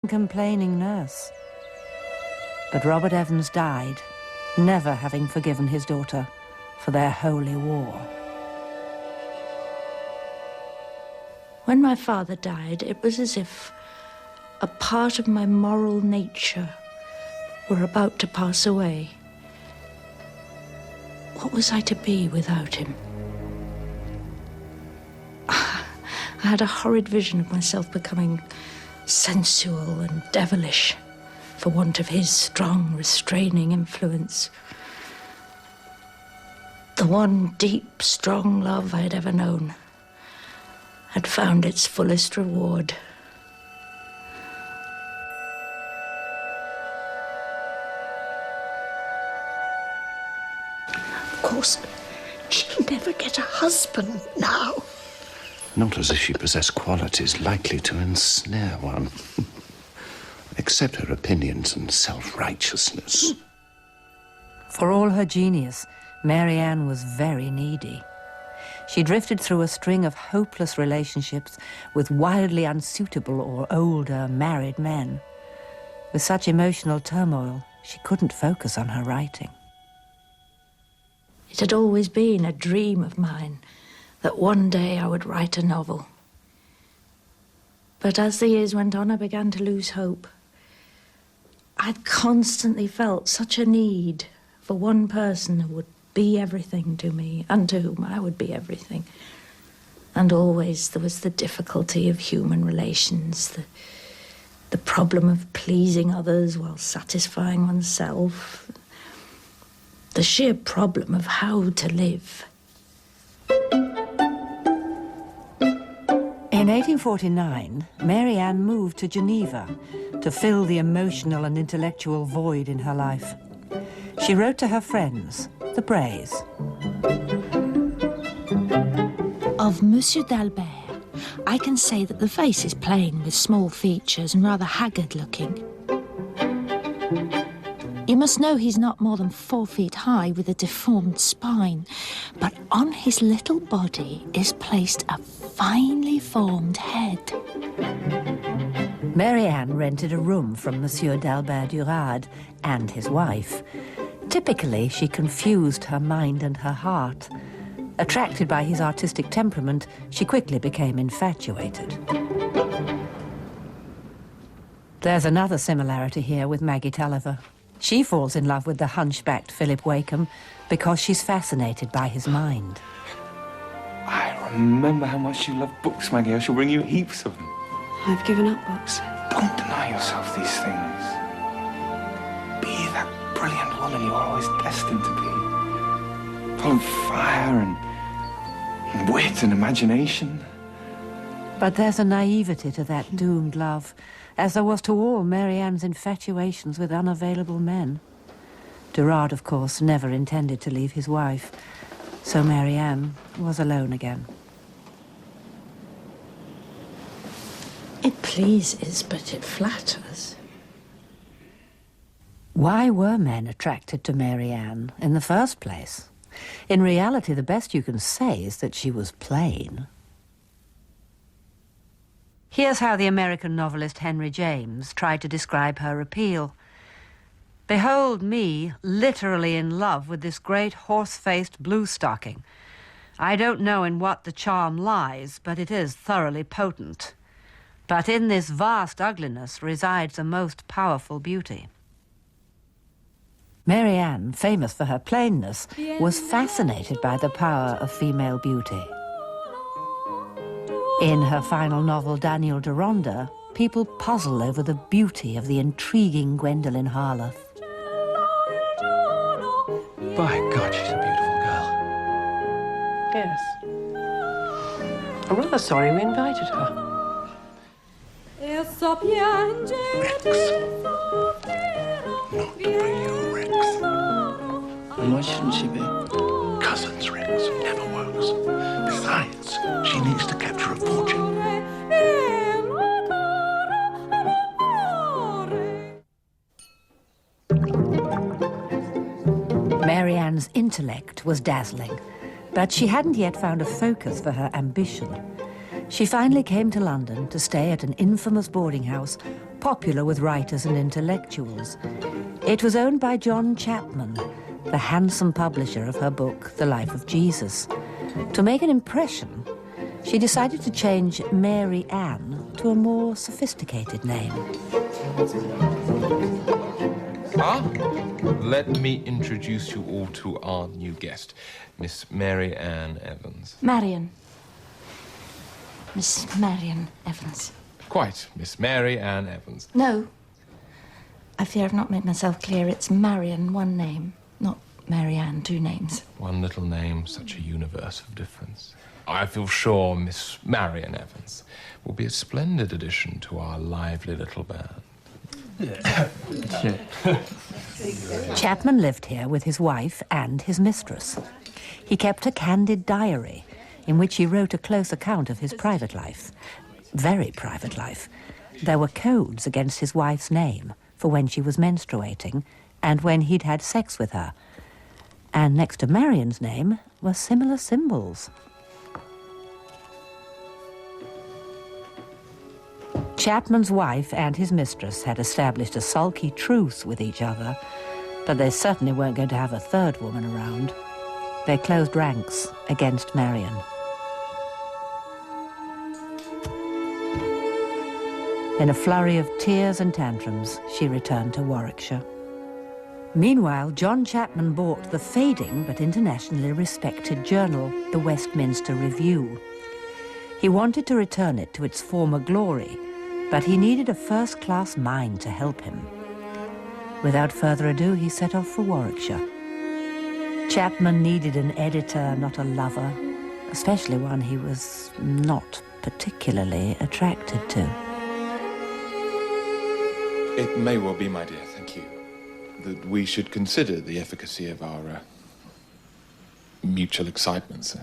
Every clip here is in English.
complaining nurse. But Robert Evans died, never having forgiven his daughter for their holy war. When my father died, it was as if a part of my moral nature were about to pass away. What was I to be without him? I had a horrid vision of myself becoming sensual and devilish for want of his strong, restraining influence. The one deep, strong love I had ever known had found its fullest reward. Of course, she'll never get a husband now. Not as if she possessed qualities likely to ensnare one. Except her opinions and self-righteousness. For all her genius, Mary Ann was very needy. She drifted through a string of hopeless relationships with wildly unsuitable or older married men. With such emotional turmoil, she couldn't focus on her writing. It had always been a dream of mine that one day I would write a novel. But as the years went on, I began to lose hope. I'd constantly felt such a need for one person who would be everything to me, and to whom I would be everything. And always there was the difficulty of human relations, the problem of pleasing others while satisfying oneself, the sheer problem of how to live. In 1849, Mary Ann moved to Geneva to fill the emotional and intellectual void in her life. She wrote to her friends, the Brays. Of Monsieur d'Albert, I can say that the face is plain with small features and rather haggard-looking. You must know he's not more than 4 feet high with a deformed spine, but on his little body is placed a finely formed head. Mary Ann rented a room from Monsieur d'Albert Durade and his wife. Typically, she confused her mind and her heart. Attracted by his artistic temperament, she quickly became infatuated. There's another similarity here with Maggie Tulliver. She falls in love with the hunchbacked Philip Wakeham because she's fascinated by his mind. I remember how much you love books, Maggie. I shall bring you heaps of them. I've given up books. Don't deny yourself these things. Be that brilliant woman you are always destined to be. Full of fire and wit and imagination. But there's a naivety to that doomed love, as there was to all Mary Ann's infatuations with unavailable men. Durade, of course, never intended to leave his wife, so Mary Ann was alone again. It pleases, but it flatters. Why were men attracted to Mary Ann in the first place? In reality, the best you can say is that she was plain. Here's how the American novelist Henry James tried to describe her appeal. Behold me, literally in love with this great horse-faced blue-stocking. I don't know in what the charm lies, but it is thoroughly potent. But in this vast ugliness resides a most powerful beauty. Mary Ann, famous for her plainness, was fascinated by the power of female beauty. In her final novel, Daniel Deronda, people puzzle over the beauty of the intriguing Gwendolen Harleth. By God, she's a beautiful girl. Yes. I'm rather sorry we invited her. Rex. Not the real Rex. And why shouldn't she be? Cousins Rex never works. Besides, she needs to capture a fortune. Mary Ann's intellect was dazzling, but she hadn't yet found a focus for her ambition. She finally came to London to stay at an infamous boarding house popular with writers and intellectuals. It was owned by John Chapman, the handsome publisher of her book, The Life of Jesus. To make an impression, she decided to change Mary Ann to a more sophisticated name. Let me introduce you all to our new guest, Miss Mary Ann Evans. Marion. Miss Marion Evans. Quite, Miss Mary Ann Evans. No. I fear I've not made myself clear. It's Marion, one name, not Mary Ann, two names. One little name, such a universe of difference. I feel sure Miss Marion Evans will be a splendid addition to our lively little band. Chapman lived here with his wife and his mistress. He kept a candid diary in which he wrote a close account of his private life. Very private life. There were codes against his wife's name for when she was menstruating and when he'd had sex with her. And next to Marion's name were similar symbols. Chapman's wife and his mistress had established a sulky truce with each other, but they certainly weren't going to have a third woman around. They closed ranks against Marion. In a flurry of tears and tantrums, she returned to Warwickshire. Meanwhile, John Chapman bought the fading but internationally respected journal, the Westminster Review. He wanted to return it to its former glory, but he needed a first-class mind to help him. Without further ado, he set off for Warwickshire. Chapman needed an editor, not a lover, especially one he was not particularly attracted to. It may well be, my dear, thank you, that we should consider the efficacy of our mutual excitements.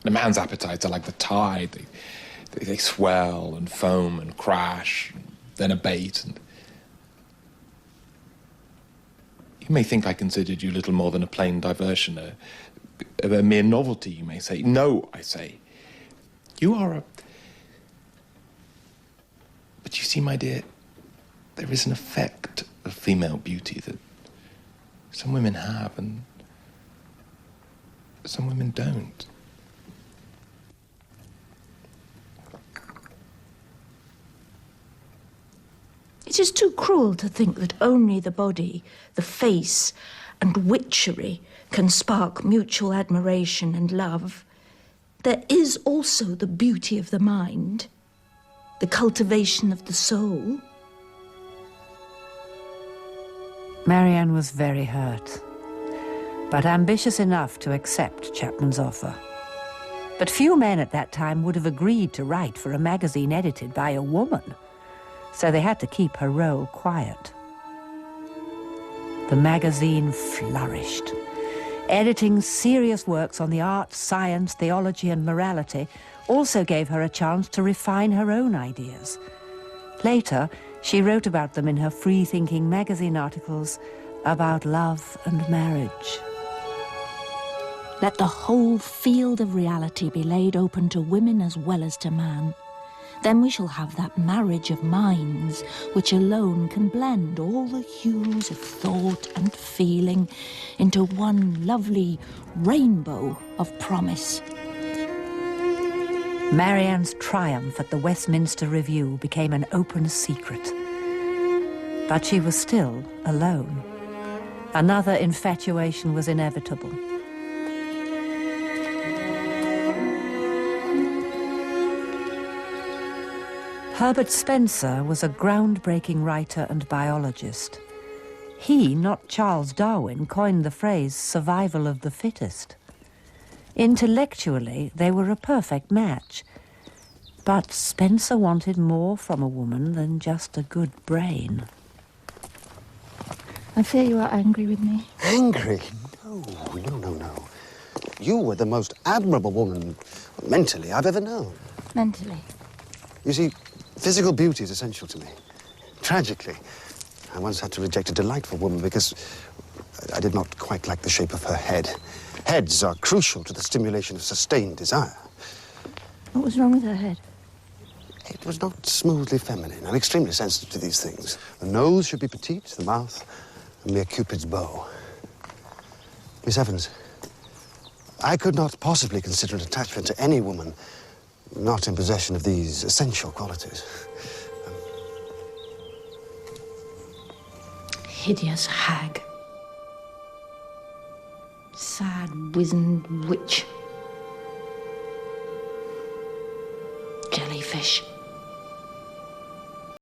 A man's appetites are like the tide. They swell and foam and crash, and then abate. And you may think I considered you little more than a plain diversion, a mere novelty, you may say. No, I say. You are a... But you see, my dear, there is an effect of female beauty that some women have and some women don't. It is too cruel to think that only the body, the face, and witchery can spark mutual admiration and love. There is also the beauty of the mind, the cultivation of the soul. Marianne was very hurt, but ambitious enough to accept Chapman's offer. But few men at that time would have agreed to write for a magazine edited by a woman, so they had to keep her role quiet. The magazine flourished, editing serious works on the arts, science, theology, and morality also gave her a chance to refine her own ideas. Later, she wrote about them in her free-thinking magazine articles about love and marriage. Let the whole field of reality be laid open to women as well as to man. Then we shall have that marriage of minds which alone can blend all the hues of thought and feeling into one lovely rainbow of promise. Marianne's triumph at the Westminster Review became an open secret. But she was still alone. Another infatuation was inevitable. Herbert Spencer was a groundbreaking writer and biologist. He, not Charles Darwin, coined the phrase survival of the fittest. Intellectually, they were a perfect match. But Spencer wanted more from a woman than just a good brain. I fear you are angry with me. Angry? No. You were the most admirable woman, mentally, I've ever known. Mentally? You see, physical beauty is essential to me. Tragically, I once had to reject a delightful woman because I did not quite like the shape of her head. Heads are crucial to the stimulation of sustained desire. What was wrong with her head? It was not smoothly feminine. I'm extremely sensitive to these things. The nose should be petite, the mouth a mere Cupid's bow. Miss Evans, I could not possibly consider an attachment to any woman not in possession of these essential qualities. Hideous hag. Sad, wizened witch. Jellyfish.